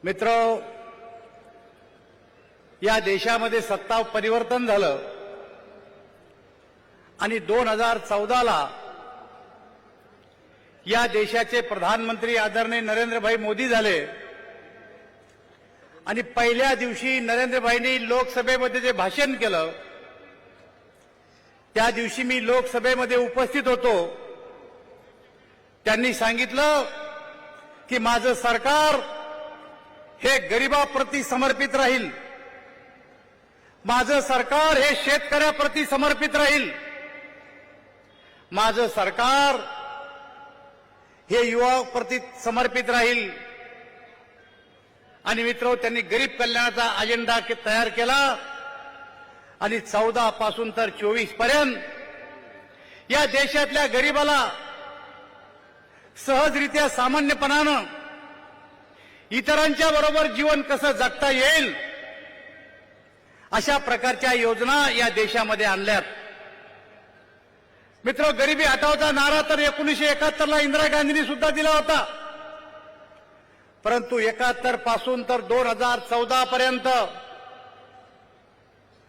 मित्र, या देशामध्ये सत्ता परिवर्तन झालं आणि 2014ला या देशाचे प्रधानमंत्री आदरणीय नरेंद्रभाई मोदी झाले आणि पहिल्या दिवशी नरेंद्रभाईंनी लोकसभेमध्ये जे भाषण केलं त्या दिवशी मी लोकसभेमध्ये उपस्थित होतो। त्यांनी सांगितलं की माझं सरकार हे गरिबाप्रती समर्पित राहील, माझं सरकार हे शेतकऱ्याप्रती समर्पित राहील, माझं सरकार हे युवाप्रती समर्पित राहील। आणि मित्रो, त्यांनी गरीब कल्याणाचा अजेंडा तयार केला आणि 14 पासून तर 24 पर्यंत या देशातल्या गरीबाला सहजरित्या सामान्यपणानं इतरांच्या बरोबर जीवन कसं जगता येईल अशा प्रकारच्या योजना या देशामध्ये आणल्यात। मित्र, गरिबी हटावचा नारा तर 1971ला इंदिरा गांधींनी सुद्धा दिला होता, परंतु 71 पासून तर 2014 पर्यंत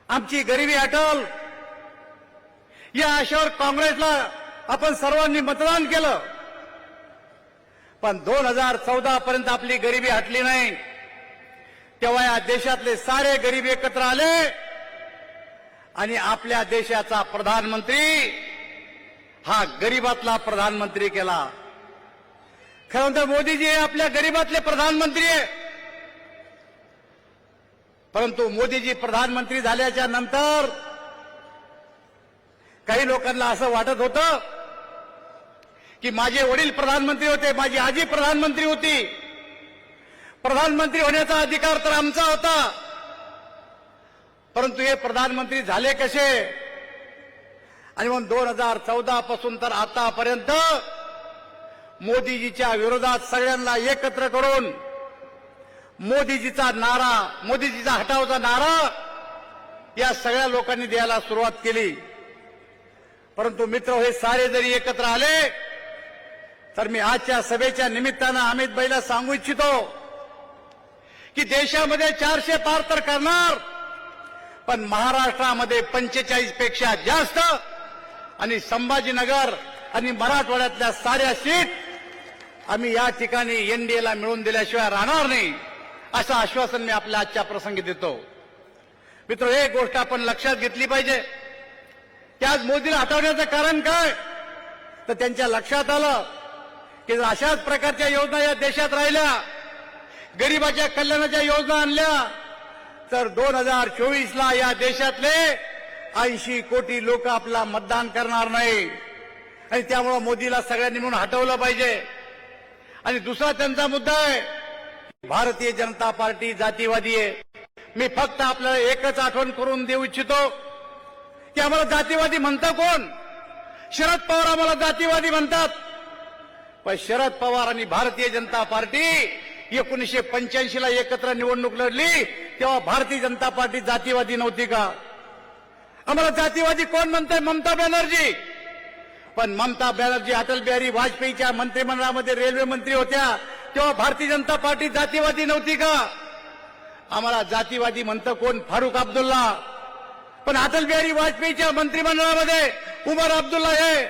आमची गरिबी हटल या आशेवर काँग्रेसला आपण सर्वांनी मतदान केलं, पण 2014 पर्यंत आपली गरिबी हटली नाही। तेव्हा या देशातले सारे गरीब एकत्र आले आणि आपल्या देशाचा प्रधानमंत्री हा गरीबातला प्रधानमंत्री केला। खरं तर मोदीजी हे आपल्या गरीबातले प्रधानमंत्री आहे, परंतु मोदीजी प्रधानमंत्री झाल्याच्या नंतर काही लोकांना असं वाटत होतं की माझे वडील प्रधानमंत्री होते, माझी आजी प्रधानमंत्री होती, प्रधानमंत्री होण्याचा अधिकार तर आमचा होता, परंतु हे प्रधानमंत्री झाले कसे? आणि मग 2014 पासून तर आतापर्यंत मोदीजीच्या विरोधात सगळ्यांना एकत्र करून मोदीजीचा नारा, मोदीजीचा हटावचा नारा या सगळ्या लोकांनी द्यायला सुरुवात केली। परंतु मित्र, हे सारे जरी एकत्र आले तर मी आजच्या सभेच्या निमित्तानं अमित भाईला सांगू इच्छितो की देशामध्ये 400 पार तर करणार, पण महाराष्ट्रामध्ये 45 पेक्षा जास्त आणि संभाजीनगर आणि मराठवाड्यातल्या साऱ्या सीट आम्ही या ठिकाणी एनडीएला मिळवून दिल्याशिवाय राहणार नाही, असं आश्वासन मी आपल्या आजच्या प्रसंगी देतो। मित्र, एक गोष्ट आपण लक्षात घेतली पाहिजे की आज मोदीला हटवण्याचं कारण काय? तर त्यांच्या लक्षात आलं की जर अशाच प्रकारच्या योजना या देशात राहिल्या, गरिबाच्या कल्याणाच्या योजना आणल्या, तर 2024ला या देशातले 80 कोटी लोक आपला मतदान करणार नाही आणि त्यामुळे मोदीला सगळ्यांनी म्हणून हटवलं पाहिजे। आणि दुसरा त्यांचा मुद्दा आहे, भारतीय जनता पार्टी जातीवादी आहे। मी फक्त आपल्याला एकच आठवण करून देऊ इच्छितो की आम्हाला जातीवादी म्हणतं कोण? शरद पवार आम्हाला जातीवादी म्हणतात, पण शरद पवार आणि भारतीय जनता पार्टी 1985ला एकत्र निवडणूक लढली तेव्हा भारतीय जनता पार्टी जातीवादी नव्हती का? आम्हाला जातीवादी कोण म्हणतंय? ममता बॅनर्जी। पण ममता बॅनर्जी अटल बिहारी वाजपेयीच्या मंत्रिमंडळामध्ये रेल्वे मंत्री होत्या तेव्हा भारतीय जनता पार्टी जातीवादी नव्हती का? आम्हाला जातीवादी म्हणतं कोण? फारुख अब्दुल्ला। पण अटल बिहारी वाजपेयीच्या मंत्रिमंडळामध्ये उमर अब्दुल्ला हे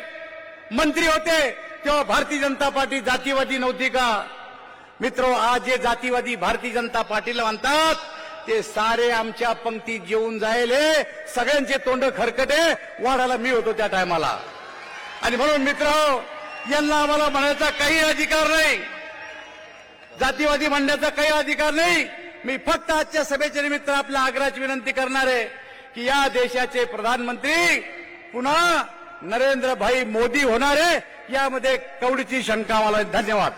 मंत्री होते तेव्हा भारतीय जनता पार्टी जातीवादी नव्हती का? मित्रो, आज जे जातीवादी भारतीय जनता पार्टीला म्हणतात ते सारे आमच्या पंक्तीत जेवून जायले, सगळ्यांचे तोंड खरकटे, वाढायला मी होतो त्या टायमाला। आणि म्हणून मित्र, यांना आम्हाला म्हणायचा काही अधिकार नाही, जातीवादी म्हणण्याचा काही अधिकार नाही। मी फक्त आजच्या सभेच्या निमित्त आपल्या आग्रहाची विनंती करणार आहे की या देशाचे प्रधानमंत्री पुन्हा नरेंद्रभाई मोदी होणार आहे, यामध्ये कवडीची शंका मला। धन्यवाद।